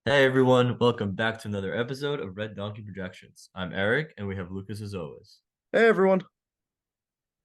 Hey everyone, welcome back to another episode of Red Donkey Projections. I'm Eric, and we have Lucas as always. Hey everyone.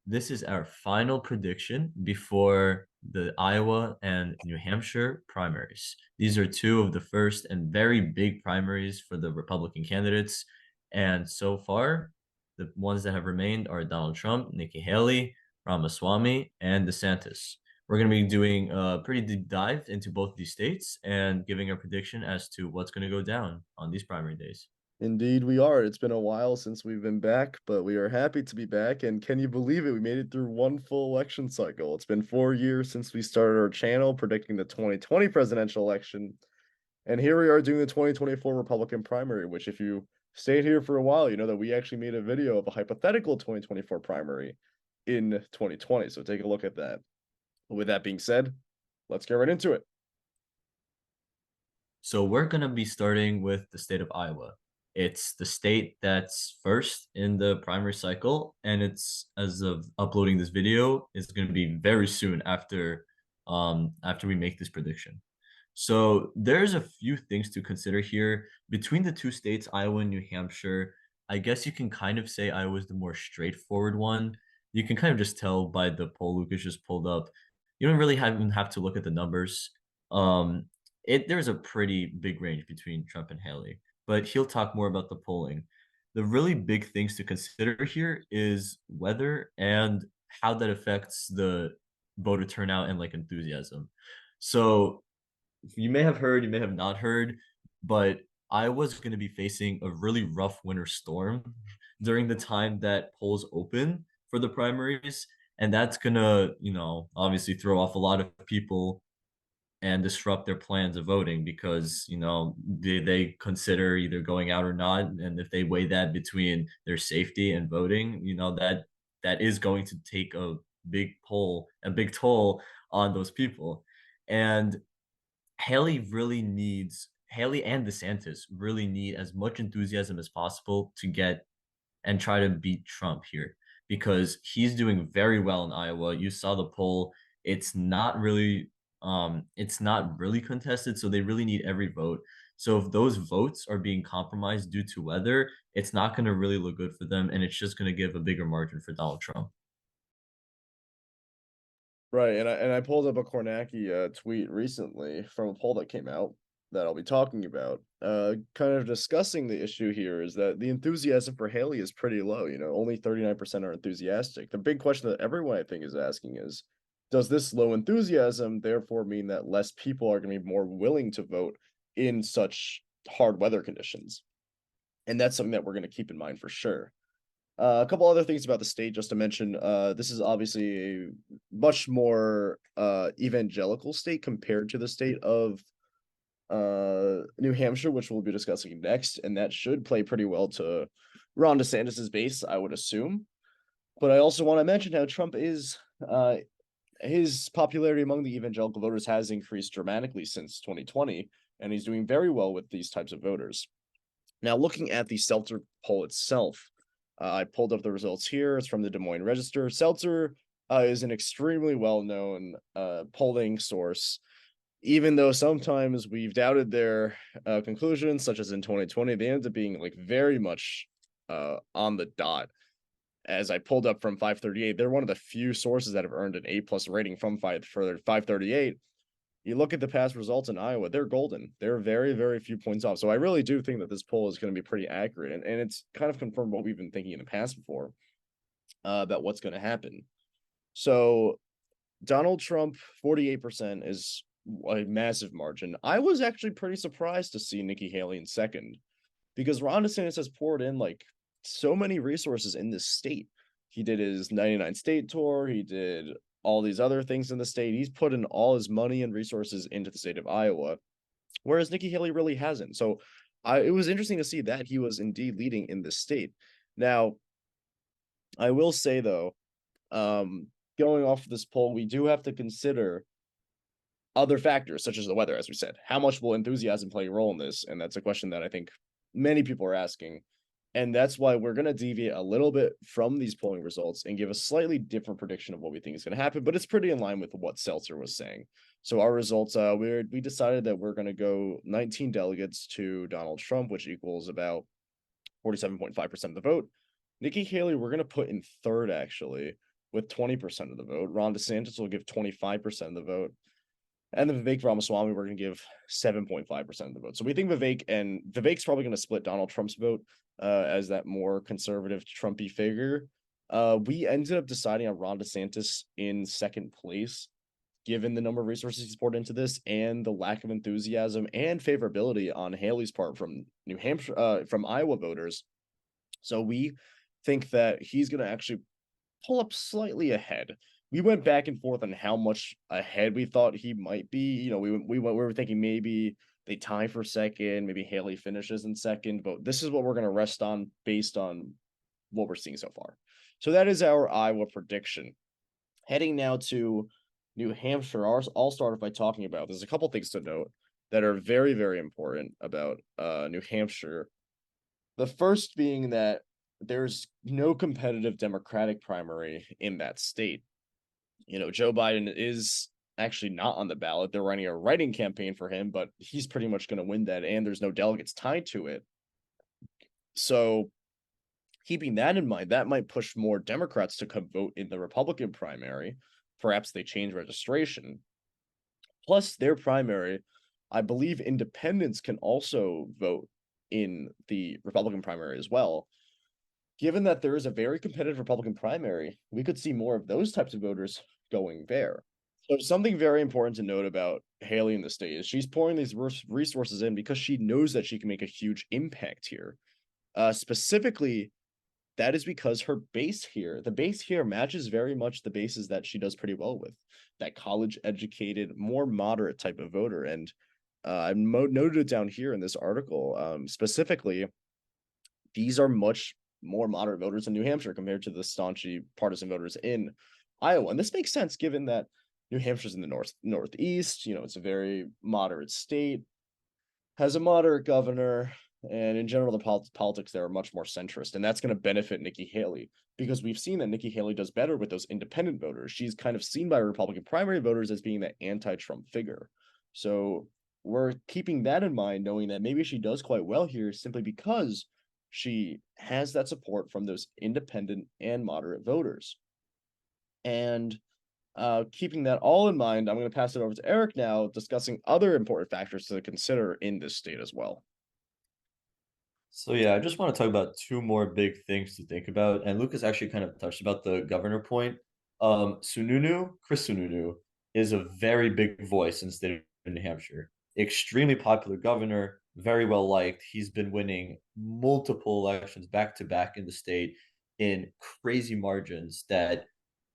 This is our final prediction before the Iowa and New Hampshire primaries. These are two of the first and very big primaries for the Republican candidates. And so far, the ones that have remained are Donald Trump, Nikki Haley, Ramaswamy, and DeSantis. We're going to be doing a pretty deep dive into both these states and giving our prediction as to what's going to go down on these primary days. Indeed, we are. It's been a while since we've been back, but we are happy to be back. And can you believe it? We made it through one full election cycle. It's been 4 years since we started our channel predicting the 2020 presidential election. And here we are doing the 2024 Republican primary, which, if you stayed here for a while, you know that we actually made a video of a hypothetical 2024 primary in 2020. So take a look at that. With that being said, let's get right into it. So we're going to be starting with the state of Iowa. It's the state that's first in the primary cycle, and it's as of uploading this video, it's going to be very soon after we make this prediction. So there's a few things to consider here. Between the two states, Iowa and New Hampshire, I guess you can kind of say Iowa's the more straightforward one. You can kind of just tell by the poll Lucas just pulled up. You don't really even have to look at the numbers. Um, there's a pretty big range between Trump and Haley, but he'll talk more about the polling. The really big things to consider here is weather and how that affects the voter turnout and like enthusiasm. So you may have heard, you may have not heard, but Iowa's going to be facing a really rough winter storm during the time that polls open for the primaries. And that's going to, obviously throw off a lot of people and disrupt their plans of voting because they consider either going out or not, and if they weigh that between their safety and voting, that is going to take a big toll on those people. And Haley and DeSantis really need as much enthusiasm as possible to get and try to beat Trump here because he's doing very well in Iowa. You saw the poll. It's not really contested, so they really need every vote. So if those votes are being compromised due to weather, it's not going to really look good for them, and it's just going to give a bigger margin for Donald Trump. Right, and I pulled up a Kornacki tweet recently from a poll that came out that I'll be talking about. Kind of discussing the issue here is that the enthusiasm for Haley is pretty low. Only 39% are enthusiastic. The big question that everyone I think is asking is, does this low enthusiasm therefore mean that less people are going to be more willing to vote in such hard weather conditions? And that's something that we're going to keep in mind for sure. A couple other things about the state, just to mention. This is obviously a much more evangelical state compared to the state of New Hampshire, which we'll be discussing next, and that should play pretty well to Ron DeSantis's base, I would assume. But I also want to mention how Trump is his popularity among the evangelical voters has increased dramatically since 2020, and he's doing very well with these types of voters. Now, looking at the Seltzer poll itself, I pulled up the results here. It's from the Des Moines Register. Seltzer is an extremely well-known polling source, even though sometimes we've doubted their conclusions, such as in 2020, they ended up being like very much on the dot. As I pulled up from 538, they're one of the few sources that have earned an A+ rating from 538. You look at the past results in Iowa, they're golden. They're very, very few points off. So I really do think that this poll is going to be pretty accurate. And it's kind of confirmed what we've been thinking in the past before about what's going to happen. So Donald Trump, 48% is a massive margin. I was actually pretty surprised to see Nikki Haley in second because Ron DeSantis has poured in like so many resources in this state. He did his 99 state tour. He did all these other things in the state. He's put in all his money and resources into the state of Iowa, whereas Nikki Haley really hasn't. So it was interesting to see that he was indeed leading in this state. Now, I will say though, going off of this poll, we do have to consider other factors such as the weather, as we said. How much will enthusiasm play a role in this? And that's a question that I think many people are asking. And that's why we're going to deviate a little bit from these polling results and give a slightly different prediction of what we think is going to happen, but it's pretty in line with what Seltzer was saying. So our results, we decided that we're going to go 19 delegates to Donald Trump, which equals about 47.5% of the vote. Nikki Haley, we're going to put in third, actually, with 20% of the vote. Ron DeSantis will give 25% of the vote. And then Vivek Ramaswamy, we're going to give 7.5% of the vote. So we think Vivek's probably going to split Donald Trump's vote as that more conservative Trumpy figure. We ended up deciding on Ron DeSantis in second place, given the number of resources he's poured into this and the lack of enthusiasm and favorability on Haley's part from New Hampshire, from Iowa voters. So we think that he's going to actually pull up slightly ahead. We went back and forth on how much ahead we thought he might be. You know, we were thinking maybe they tie for second, maybe Haley finishes in second, but this is what we're going to rest on based on what we're seeing so far. So that is our Iowa prediction. Heading now to New Hampshire, I'll start off by talking about, there's a couple things to note that are very, very important about New Hampshire. The first being that there's no competitive Democratic primary in that state. You know, Joe Biden is actually not on the ballot. They're running a writing campaign for him, but he's pretty much going to win that, and there's no delegates tied to it. So keeping that in mind, that might push more Democrats to come vote in the Republican primary. Perhaps they change registration. Plus, their primary, I believe independents can also vote in the Republican primary as well. Given that there is a very competitive Republican primary, we could see more of those types of voters going there. So something very important to note about Haley in the state is she's pouring these resources in because she knows that she can make a huge impact here. Specifically, that is because her the base here matches very much the bases that she does pretty well with, that college-educated, more moderate type of voter. And I noted it down here in this article, specifically, these are much more moderate voters in New Hampshire compared to the staunchy partisan voters in Iowa. And this makes sense given that New Hampshire's in the northeast, you know, it's a very moderate state, has a moderate governor, and in general, the politics there are much more centrist. And that's going to benefit Nikki Haley because we've seen that Nikki Haley does better with those independent voters. She's kind of seen by Republican primary voters as being that anti-Trump figure. So we're keeping that in mind, knowing that maybe she does quite well here simply because she has that support from those independent and moderate voters. And keeping that all in mind, I'm going to pass it over to Eric now, discussing other important factors to consider in this state as well. So yeah, I just want to talk about two more big things to think about. And Lucas actually kind of touched about the governor point. Chris Sununu is a very big voice in the state of New Hampshire. Extremely popular governor, very well liked. He's been winning multiple elections back to back in the state in crazy margins that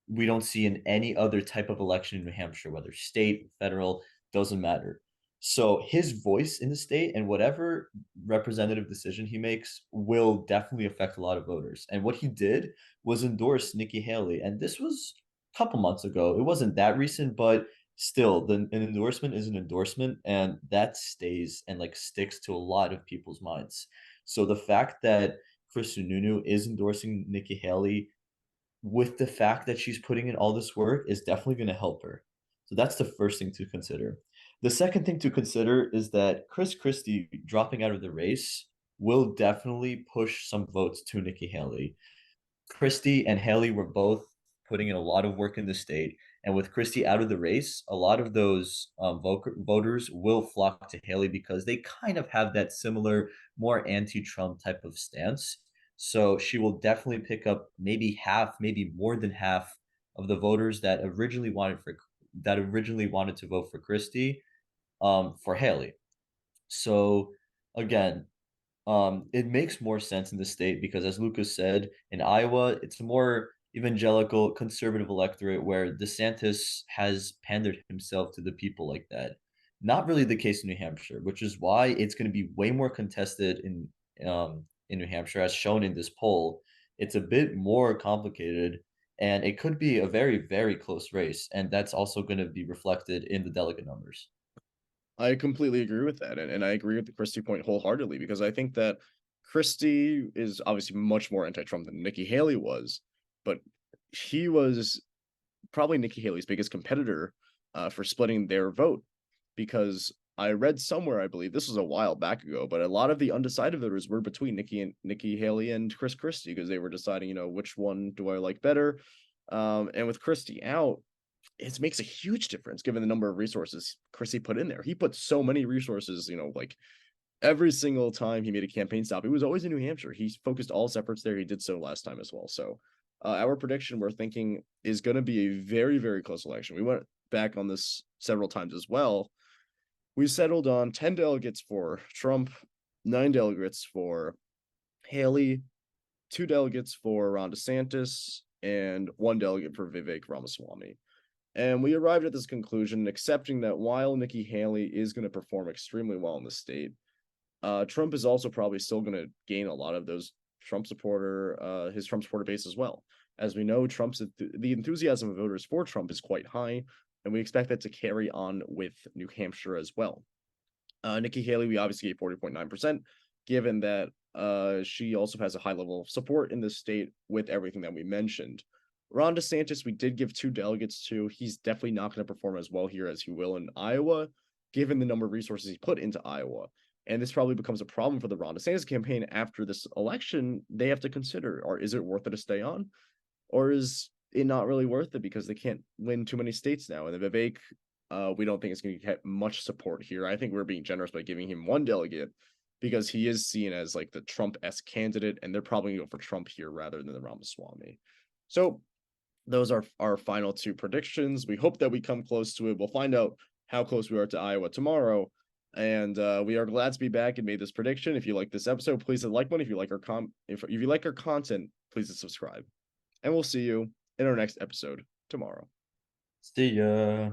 we don't see in any other type of election in New Hampshire, whether state, federal, doesn't matter. So his voice in the state and whatever representative decision he makes will definitely affect a lot of voters. And what he did was endorse Nikki Haley. And this was a couple months ago. It wasn't that recent, but still, an endorsement is an endorsement, and that stays and like sticks to a lot of people's minds. So the fact that Chris Sununu is endorsing Nikki Haley with the fact that she's putting in all this work is definitely going to help her. So that's the first thing to consider. The second thing to consider is that Chris Christie dropping out of the race will definitely push some votes to Nikki Haley. Christie and Haley were both putting in a lot of work in the state. And with Christie out of the race, a lot of those voters will flock to Haley because they kind of have that similar, more anti-Trump type of stance. So she will definitely pick up maybe half, maybe more than half of the voters that originally wanted to vote for Christie, for Haley. So again, it makes more sense in the state because, as Lucas said, in Iowa, it's a more evangelical, conservative electorate where DeSantis has pandered himself to the people like that. Not really the case in New Hampshire, which is why it's going to be way more contested in New Hampshire, as shown in this poll. It's a bit more complicated, and it could be a very, very close race, and that's also going to be reflected in the delegate numbers. I completely agree with that. And I agree with the Christie point wholeheartedly because I think that Christie is obviously much more anti-Trump than Nikki Haley was, but he was probably Nikki Haley's biggest competitor for splitting their vote, because I read somewhere, I believe this was a while back ago, but a lot of the undecided voters were between Nikki Haley and Chris Christie, because they were deciding, which one do I like better. And with Christie out, it makes a huge difference given the number of resources Christie put in there. He put so many resources, like every single time he made a campaign stop, it was always in New Hampshire. He focused all his efforts there. He did so last time as well. So our prediction, we're thinking, is going to be a very, very close election. We went back on this several times as well. We settled on 10 delegates for Trump, 9 delegates for Haley, 2 delegates for Ron DeSantis, and 1 delegate for Vivek Ramaswamy. And we arrived at this conclusion, accepting that while Nikki Haley is going to perform extremely well in the state, Trump is also probably still going to gain a lot of those his Trump supporter base as well. As we know, the enthusiasm of voters for Trump is quite high, and we expect that to carry on with New Hampshire as well. Nikki Haley, we obviously gave 40.9%, given that she also has a high level of support in the state with everything that we mentioned. Ron DeSantis, we did give 2 delegates to. He's definitely not going to perform as well here as he will in Iowa, given the number of resources he put into Iowa. And this probably becomes a problem for the Ron DeSantis campaign after this election. They have to consider, or is it worth it to stay on? Or is it not really worth it because they can't win too many states now? And the Vivek, we don't think it's going to get much support here. I think we're being generous by giving him 1 delegate because he is seen as like the Trump-esque candidate, and they're probably going to go for Trump here rather than the Ramaswamy. So those are our final 2 predictions. We hope that we come close to it. We'll find out how close we are to Iowa tomorrow. And we are glad to be back and made this prediction. If you like this episode, please hit like one. If you like our content, please hit subscribe. And we'll see you in our next episode tomorrow. See ya.